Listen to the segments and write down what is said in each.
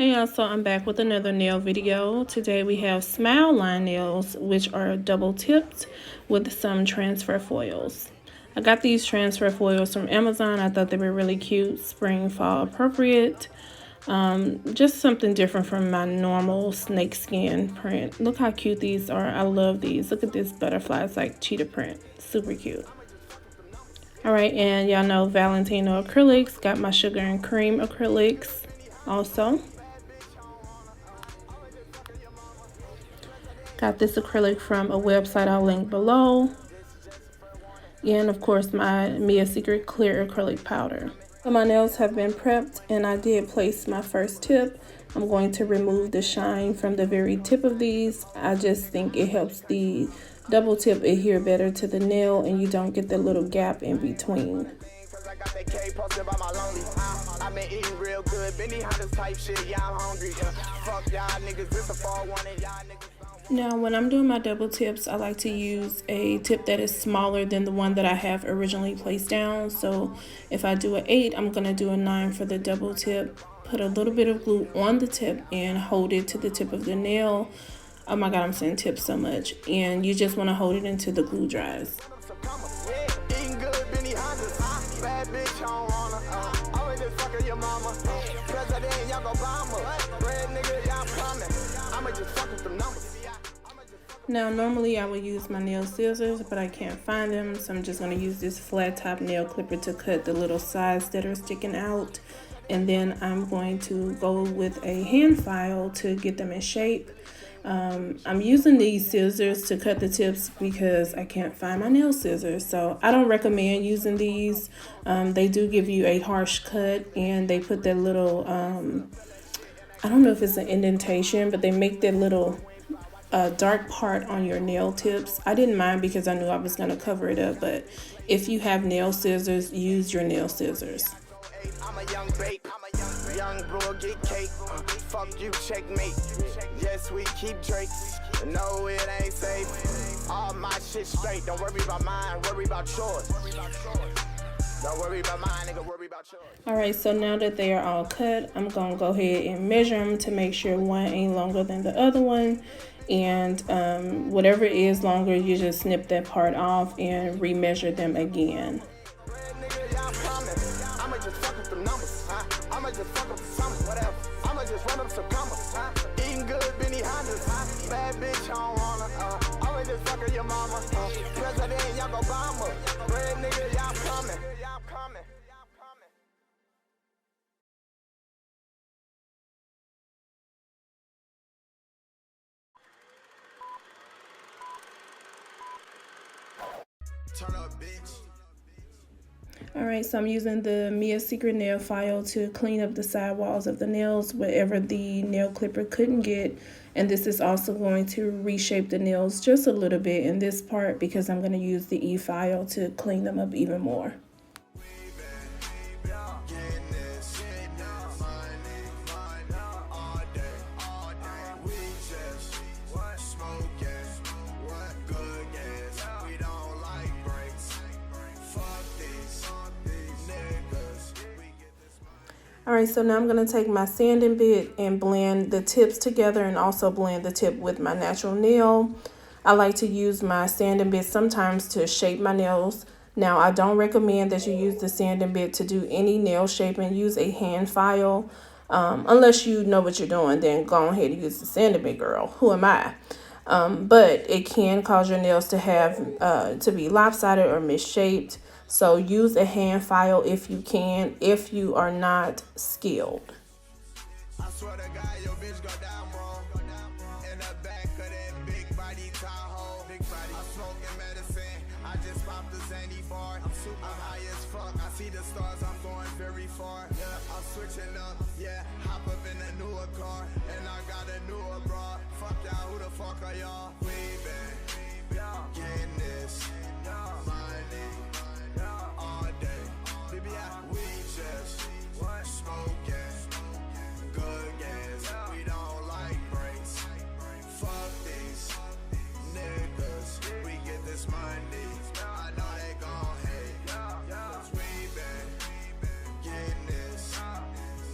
Hey y'all, so I'm back with another nail video. Today we have smile line nails, which are double tipped with some transfer foils. I got these transfer foils from Amazon. I thought they were really cute, spring, fall appropriate. Just something different from my normal snake skin print. Look how cute these are. I love these. Look at this butterfly. It's like cheetah print. Super cute. Alright, and y'all know Valentino acrylics. Got my sugar and cream acrylics also. Got this acrylic from a website I'll link below. And of course my Mia Secret clear acrylic powder. So my nails have been prepped and I did place my first tip. I'm going to remove the shine from the very tip of these. I just think it helps the double tip adhere better to the nail and you don't get the little gap in between. I've been eating real good, Benny Hunters type shit, yeah, I'm hungry. Fuck y'all niggas, this a fall one and y'all niggas. Now, when I'm doing my double tips, I like to use a tip that is smaller than the one that I have originally placed down. So if I do an 8, I'm going to do a 9 for the double tip. Put a little bit of glue on the tip and hold it to the tip of the nail. Oh my God, I'm saying tips so much. And you just want to hold it until the glue dries. Now, normally I would use my nail scissors, but I can't find them, so I'm just going to use this flat top nail clipper to cut the little sides that are sticking out. And then I'm going to go with a hand file to get them in shape. I'm using these scissors to cut the tips because I can't find my nail scissors, so I don't recommend using these. They do give you a harsh cut, and they put that little, I don't know if it's an indentation, but they make that little dark part on your nail tips. I didn't mind because I knew I was going to cover it up, but if you have nail scissors, use your nail scissors. I'm a young bait, young bro get cake, fuck you checkmate, yes we keep Drake, no it ain't safe, all my shit straight, don't worry about mine, worry about yours. Don't worry about mine, nigga, worry about yours. Alright, so now that they are all cut, I'm going to go ahead and measure them to make sure one ain't longer than the other one. And whatever is longer, you just snip that part off and remeasure them again. Turn up, bitch. Alright, so I'm using the Mia Secret nail file to clean up the side walls of the nails, wherever the nail clipper couldn't get. And this is also going to reshape the nails just a little bit in this part because I'm going to use the E-file to clean them up even more. Alright, so now I'm going to take my sanding bit and blend the tips together and also blend the tip with my natural nail. I like to use my sanding bit sometimes to shape my nails. Now, I don't recommend that you use the sanding bit to do any nail shaping. Use a hand file. Unless you know what you're doing, then go ahead and use the sanding bit, girl. Who am I? But it can cause your nails to have to be lopsided or misshaped. So use a hand file if you can, if you are not skilled. I swear to God, your bitch go down, bro. In the back of that big body Tahoe. Big body. I'm smoking medicine. I just popped the Zanny bar. I'm high as fuck. I see the stars. I'm going very far. Yeah, I'm switching up. Yeah, hop up in a newer car. And I got a newer bra. Fuck y'all. Who the fuck are y'all? We been getting this money. All day, baby, we just smoking good gas. We don't like breaks. Fuck these niggas. We get this money. I know they gon' hate. 'Cause we been getting this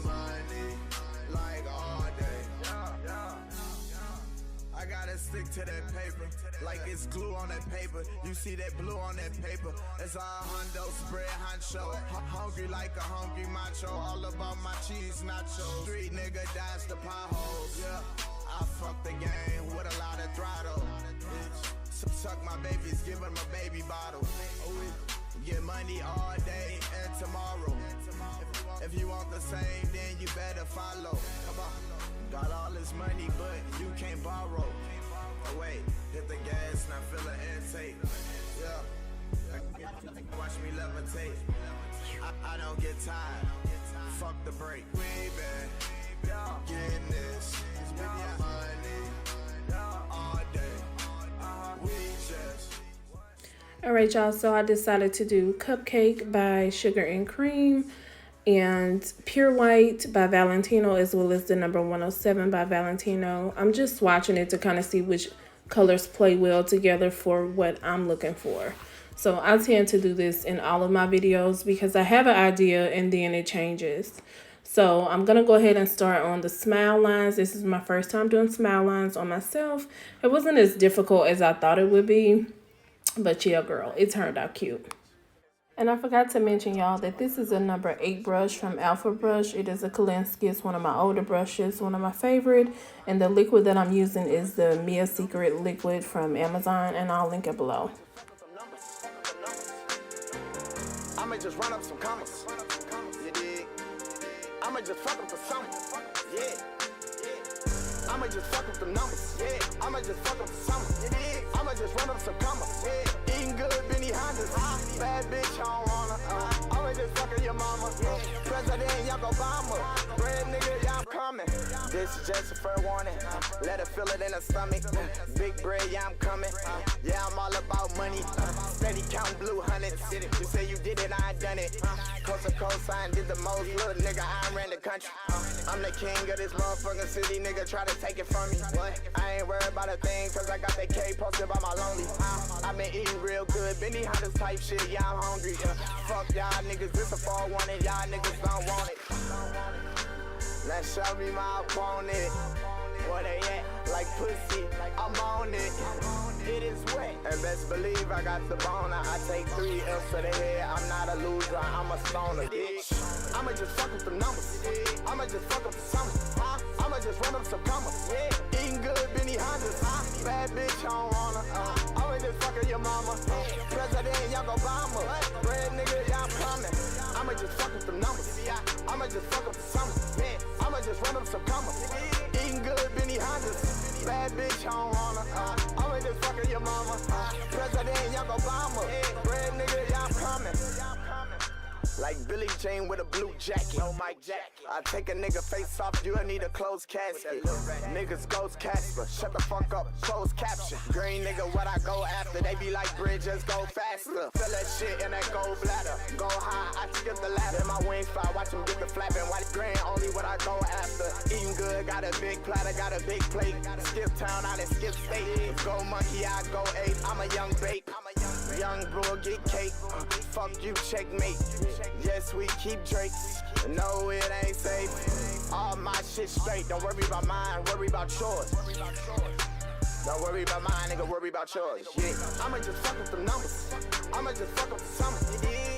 money like all gotta stick to that paper, like it's glue on that paper. You see that blue on that paper? It's all hundo, spread honcho. Hungry like a hungry macho, all about my cheese nacho. Street nigga dodge the potholes. Yeah, I fuck the game with a lot of throttle. Bitch, suck my babies, give them a baby bottle. Get money all day and tomorrow. If you want the same, then you better follow. Come on. Got all this money, but you can't borrow. Oh wait, hit the gas, now feel the intake. Yeah, watch me levitate. I don't get tired. Fuck the break. We been getting this money all day. We just. Alright, y'all, so I decided to do Cupcake by Sugar and Cream and Pure White by Valentino, as well as the number 107 by Valentino. I'm just swatching it to kind of see which colors play well together for what I'm looking for. So I tend to do this in all of my videos because I have an idea and then it changes. So I'm going to go ahead and start on the smile lines. This is my first time doing smile lines on myself. It wasn't as difficult as I thought it would be. But yeah, girl, it turned out cute. And I forgot to mention, y'all, that this is a number 8 brush from Alpha Brush. It is a Kolinsky. It's one of my older brushes, one of my favorite. And the liquid that I'm using is the Mia Secret liquid from Amazon, and I'll link it below. I might just run up some commas. You dig? I might just fuck up for something. Yeah. I might just fuck up the numbers. Yeah. I might just fuck up for something. You dig? I might just run up some commas. Yeah. Eating good, Benny Hondas. Bad bitch, I don't wanna. I might just fuck up your mama. President Young Obama. Red nigga, yeah, I'm coming. This is just a fair warning. Let her feel it in her stomach. Big bread, yeah, I'm coming. Yeah, I'm all about money. Steady counting blue hundreds. You say you did it, I done it. Coast to coast, I did the most. Little nigga, I ran the country. I'm the king of this motherfucking city, nigga. Try to take it from me. I ain't worried about a thing, cause I got that K posted by my lonely. I've been eating real good, Benny Hondas type shit, yeah, I'm hungry. Fuck y'all niggas, this a 4-1 and y'all niggas don't want it. Now show me my opponent. Where they at? Like pussy, I'm on it. It is wet. And best believe I got the boner. I take 3 L's to the head. I'm not a loser, I'm a stoner, bitch. I'ma just fuck up the numbers. I'ma just fuck up the summer. I'ma just run up some commas. Eating good, Benny Hondas. Bad bitch, I don't wanna. I'ma just fuck up your mama. President Young Obama. Red nigga, yeah, I'm coming. I'ma just fuck up the numbers. I'ma just fuck up the summer. I'ma just run up some commas. Eating good, Benny Hondas. Bad bitch, I don't wanna. I'ma just fuck up your mama. President Young Obama. Red nigga, yeah, I'm coming. Like Billie Jean with a blue jacket. No Mike jacket. I take a nigga face off, you'll need a closed casket. Niggas ghost Casper. Shut the fuck up, closed caption. Green nigga, what I go after. They be like bridges, go faster. Fill that shit in that gold bladder. Go high, I skip the ladder. In my wings fly, watch them get the flapping. White green, only what I go after. Eating good, got a big platter, got a big plate. Skip town, I done skip state. Go monkey, I go ape. I'm a young babe. Young brewer, get cake. Fuck you, checkmate. Yes, we keep Drakes. No, it ain't safe. All my shit straight. Don't worry about mine, worry about yours. Don't worry about mine, nigga, worry about yours. Yeah. I'ma just fuck up the numbers. I'ma just fuck up the summer.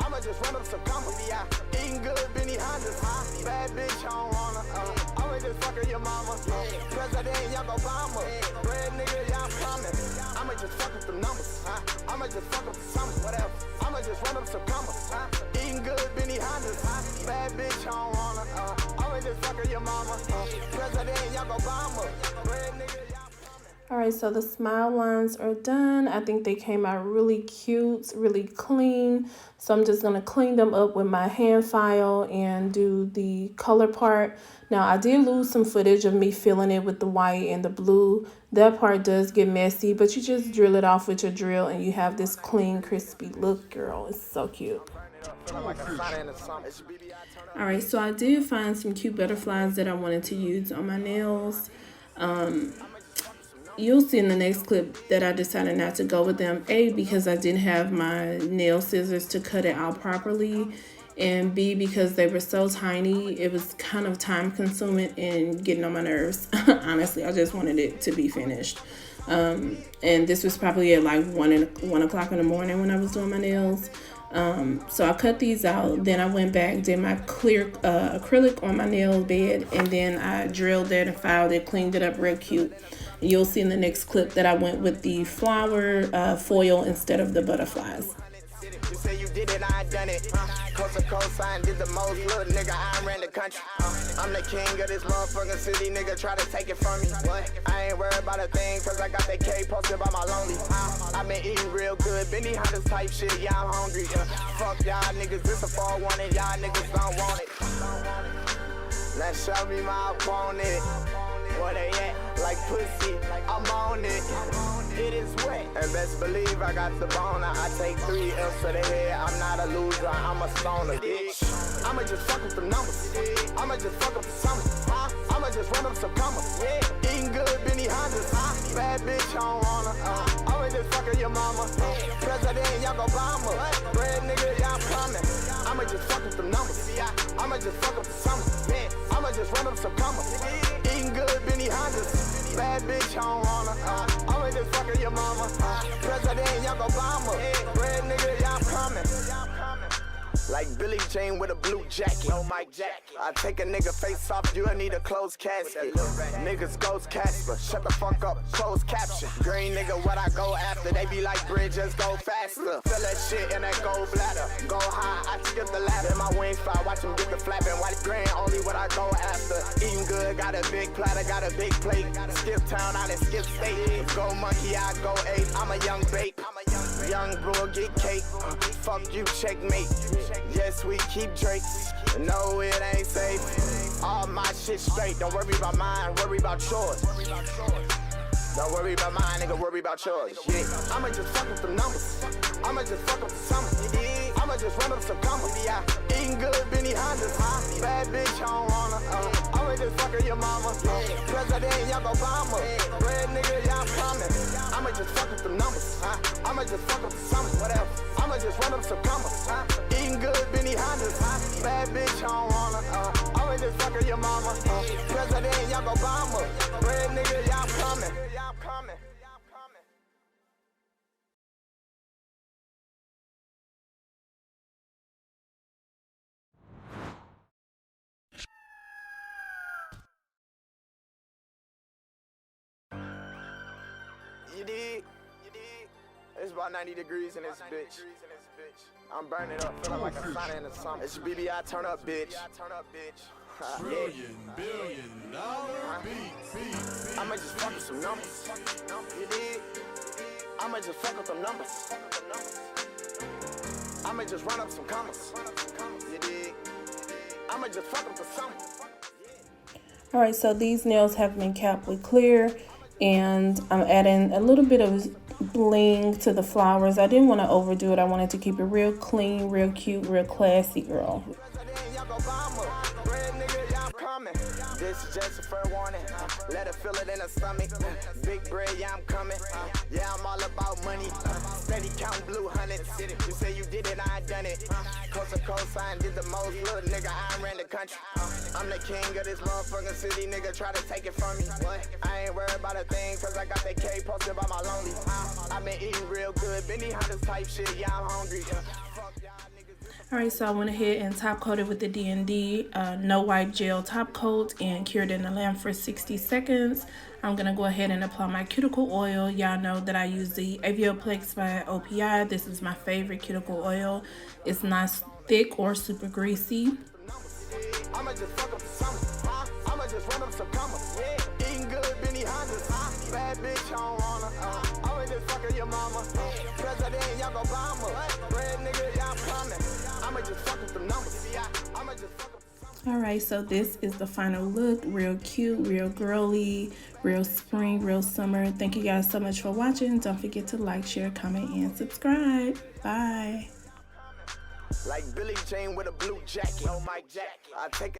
I'ma just run up some commas. Yeah. Eating good, Benny Hondas. Bad bitch, I don't wanna. I'ma just fuck up your mama. President Young Obama. Red nigga, yeah, I'm coming. I'ma just fuck up the numbers. I'ma just fuck up the summer. Whatever. I'ma just run up some commas. Eating good, Benny Hondas. Bad bitch, I don't wanna. I'ma just fuck up your mama. President Young Obama. Red nigga, yeah. Alright, so the smile lines are done. I think they came out really cute, really clean. So I'm just going to clean them up with my hand file and do the color part. Now, I did lose some footage of me filling it with the white and the blue. That part does get messy, but you just drill it off with your drill and you have this clean, crispy look, girl. It's so cute. Alright, so I did find some cute butterflies that I wanted to use on my nails. You'll see in the next clip that I decided not to go with them. A, because I didn't have my nail scissors to cut it out properly. and B, because they were so tiny, it was kind of time consuming and getting on my nerves. Honestly, I just wanted it to be finished. And this was probably at like 1 o'clock in the morning when I was doing my nails. So I cut these out. Then I went back, did my clear acrylic on my nail bed, and then I drilled that and filed it, cleaned it up real cute. You'll see in the next clip that I went with the flower foil instead of the butterflies. You say you did it, I done it. Coast to coast, I did the most. Little nigga, I ran the country. I'm the king of this motherfucking city, nigga. Try to take it from me. What? I ain't worried about a thing, cause I got that K posted by my lonely. I been eating real good, Benny Hunters type shit. Yeah, I'm hungry. Fuck y'all niggas, this a fall one, and y'all niggas don't want it. Now show me my opponent. Where they at? Like pussy, I'm on it. It is wet. And best believe I got the boner. I take 3 L's to the head. I'm not a loser, I'm a stoner, bitch. I'ma just fuck with the numbers. I'ma just fuck up the summer. I'ma just run up some commas. Eating good, Benny Hondas. Bad bitch, I don't wanna. I'ma just fuck with your mama. President, y'all Obama. Red nigga, y'all coming. I'ma just fuck with the numbers. I'ma just fuck up the summer. I'ma just run up some commas. Eating good, Benny Hondas. Bad bitch, I don't wanna. I'ma just fuck with your mama. President, y'all Obama. Red nigga, y'all coming. Like Billy Jean with a blue jacket. No Mike Jack. I take a nigga face off, you'll need a closed casket. Niggas ghost Casper. Shut the fuck up, closed caption. Green nigga, what I go after. They be like bridges, go faster. Fill that shit in that gold bladder. Go high, I skip the ladder. My wings fly, watch them get the flapping. White green, only what I go after. Eating good, got a big platter, got a big plate. Skip town, I done skip state. Go monkey, I go 8. I'm a young babe. Young bro, get cake. Fuck you, checkmate. Yes, we keep Drake. No, it ain't safe. All my shit straight. Don't worry about mine, worry about yours. Don't worry about mine, nigga, worry about yours. Yeah. I'ma just fuck with the numbers. I'ma just fuck up the summer. I'ma just run up some commas. Eating good, Benny Hondas. Bad bitch, I don't wanna. I'ma just fuck with your mama. President, y'all Obama. Red nigga, y'all coming. I'ma just fuck with the numbers. I'ma just fuck up the summer. Whatever. I'ma just run up some commas. Eating good, Benny Hondas. Bad bitch, I don't wanna. I'ma just fuck with your mama. President, y'all Obama. Red nigga, y'all coming. You dig? It's about 90 degrees in this bitch. I'm burning up, feeling like a sauna in the summer. It's your BBI turn up, bitch. Billion dollar beat. I'ma just fuck with some numbers. You dig? I'ma just fuck with some numbers. I'ma just run up some commas. You dig? I'ma just fuck with the summer. All right, so these nails have been capped with clear, and I'm adding a little bit of bling to the flowers. I didn't want to overdo it. I wanted to keep it real clean, real cute, real classy, girl. This is just a fair warning. Let her feel it in her stomach. Big bread, yeah, I'm coming. Yeah, I'm all about money. Steady counting blue hundreds. You say you did it, I done it. Coast to coast, I did the most. Little nigga, I ran the country. I'm the king of this motherfucking city, nigga. Try to take it from me. What? I ain't worried about a thing, cause I got that K posted by my lonely. I been eating real good. Benny Hunters type shit, yeah, I'm hungry. Alright, so I went ahead and top coated with the D&D no wipe gel top coat and cured in the lamp for 60 seconds. I'm going to go ahead and apply my cuticle oil. Y'all know that I use the Avioplex by OPI. This is my favorite cuticle oil. It's not thick or super greasy. I'ma just fuck up the summer. I'ma just run up some commas. Eating good, Benny Hondas. Bad bitch, I don't wanna. I'ma just fuck with your mama. President, y'all Obama. Red nigga, y'all coming. I'ma just fuck with the numbers. I'ma just fuck up the summer. Alright, so this is the final look. Real cute, real girly, real spring, real summer. Thank you guys so much for watching. Don't forget to like, share, comment, and subscribe. Bye. Like Billy Jean with a blue jacket. No Mike Jack. I take